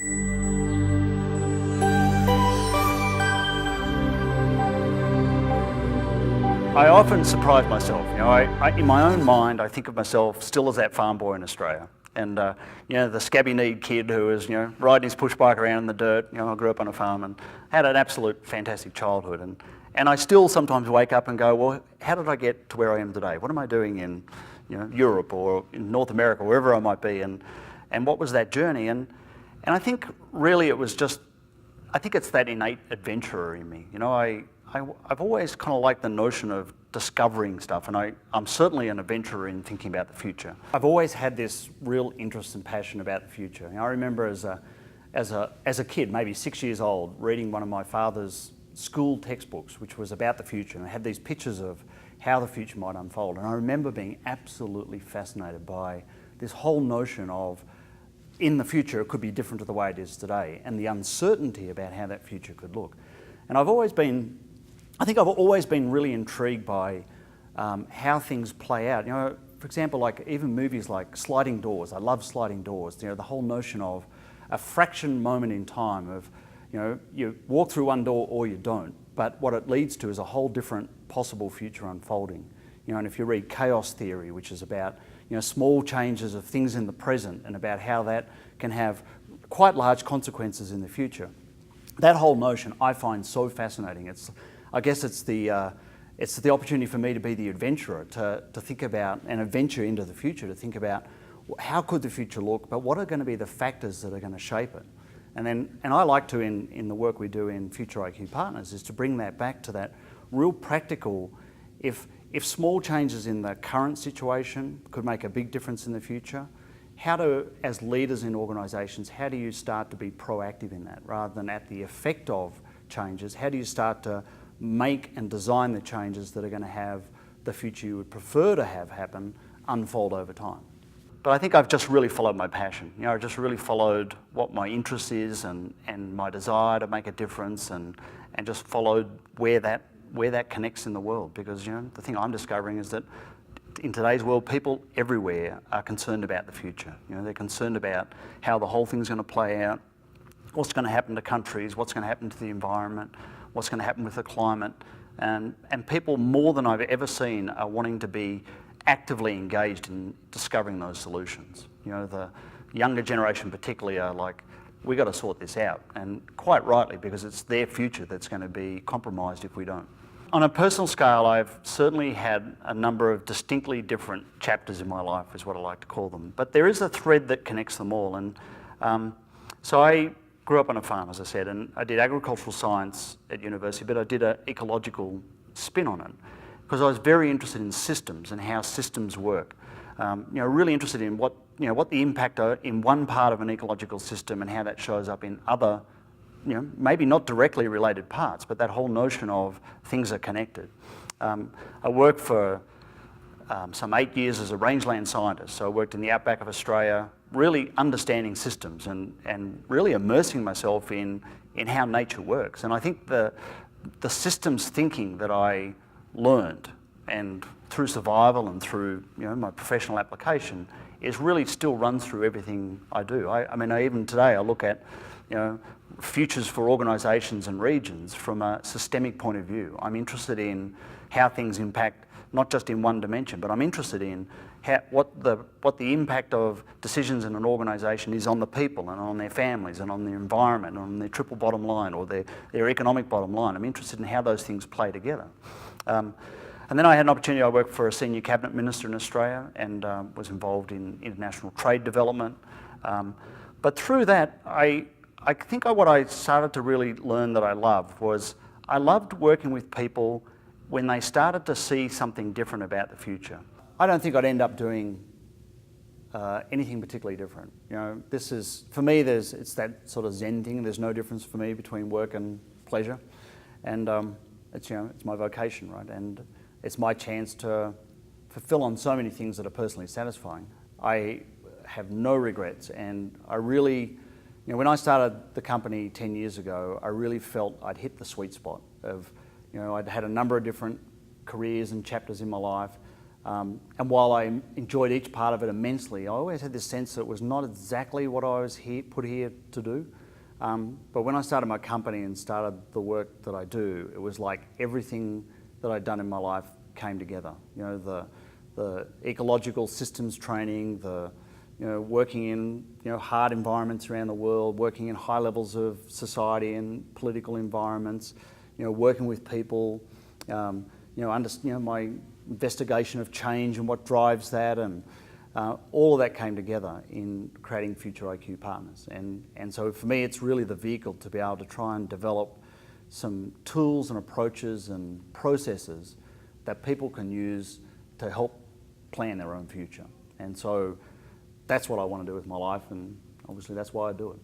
I often surprise myself. In my own mind, I think of myself still as that farm boy in Australia. And, the scabby-kneed kid who was, riding his push bike around in the dirt. I grew up on a farm and had an absolute fantastic childhood. And I still sometimes wake up and go, well, how did I get to where I am today? What am I doing in, Europe or in North America, wherever I might be? And what was that journey? And I think really it was just, I think it's that innate adventurer in me. I've always kind of liked the notion of discovering stuff, and I'm certainly an adventurer in thinking about the future. I've always had this real interest and passion about the future. I remember as a kid, maybe 6 years old, reading one of my father's school textbooks, which was about the future, and it had these pictures of how the future might unfold. And I remember being absolutely fascinated by this whole notion of, in the future, it could be different to the way it is today, and the uncertainty about how that future could look. And I've always been really intrigued by how things play out. For example, like even movies like Sliding Doors. I love Sliding Doors. The whole notion of a fraction moment in time of, you walk through one door or you don't, but what it leads to is a whole different possible future unfolding. And if you read Chaos Theory, which is about, small changes of things in the present and about how that can have quite large consequences in the future. That whole notion I find so fascinating. I guess it's the opportunity for me to be the adventurer, to think about and adventure into the future, to think about how could the future look, but what are going to be the factors that are going to shape it. And I like to, in the work we do in Future IQ Partners, is to bring that back to that real practical, if small changes in the current situation could make a big difference in the future, as leaders in organisations, how do you start to be proactive in that rather than at the effect of changes? How do you start to make and design the changes that are going to have the future you would prefer to have happen unfold over time? But I think I've just really followed my passion. I've just really followed what my interest is and my desire to make a difference, and just followed where that connects in the world. Because the thing I'm discovering is that in today's world, people everywhere are concerned about the future. They're concerned about how the whole thing's going to play out, what's going to happen to countries, what's going to happen to the environment, what's going to happen with the climate. And people, more than I've ever seen, are wanting to be actively engaged in discovering those solutions. The younger generation particularly are like, we got to sort this out, and quite rightly, because it's their future that's going to be compromised if we don't. On a personal scale, I've certainly had a number of distinctly different chapters in my life, is what I like to call them. But there is a thread that connects them all. And so I grew up on a farm, as I said, and I did agricultural science at university, but I did an ecological spin on it because I was very interested in systems and how systems work. Really interested in what the impact are in one part of an ecological system and how that shows up in other, maybe not directly related parts, but that whole notion of things are connected. I worked for some 8 years as a rangeland scientist, so I worked in the outback of Australia, really understanding systems and really immersing myself in how nature works. And I think the systems thinking that I learned, and through survival and through my professional application, is really still runs through everything I do. I mean, even today I look at futures for organisations and regions from a systemic point of view. I'm interested in how things impact not just in one dimension, but I'm interested in what the impact of decisions in an organisation is on the people and on their families and on their environment and on their triple bottom line or their economic bottom line. I'm interested in how those things play together. And then I had an opportunity. I worked for a senior cabinet minister in Australia and was involved in international trade development. But through that, I think what I started to really learn that I loved was I loved working with people when they started to see something different about the future. I don't think I'd end up doing anything particularly different. This is, for me, it's that sort of Zen thing. There's no difference for me between work and pleasure. And it's my vocation, right? And it's my chance to fulfill on so many things that are personally satisfying. I have no regrets, and I really, when I started the company 10 years ago, I really felt I'd hit the sweet spot of, I'd had a number of different careers and chapters in my life, And while I enjoyed each part of it immensely, I always had this sense that it was not exactly what I was put here to do. But when I started my company and started the work that I do, it was like everything that I'd done in my life came together. You know, the ecological systems training, working in hard environments around the world, working in high levels of society and political environments, working with people, my investigation of change and what drives that, and all of that came together in creating Future IQ Partners. And so for me, it's really the vehicle to be able to try and develop some tools and approaches and processes that people can use to help plan their own future. And so that's what I want to do with my life, and obviously that's why I do it.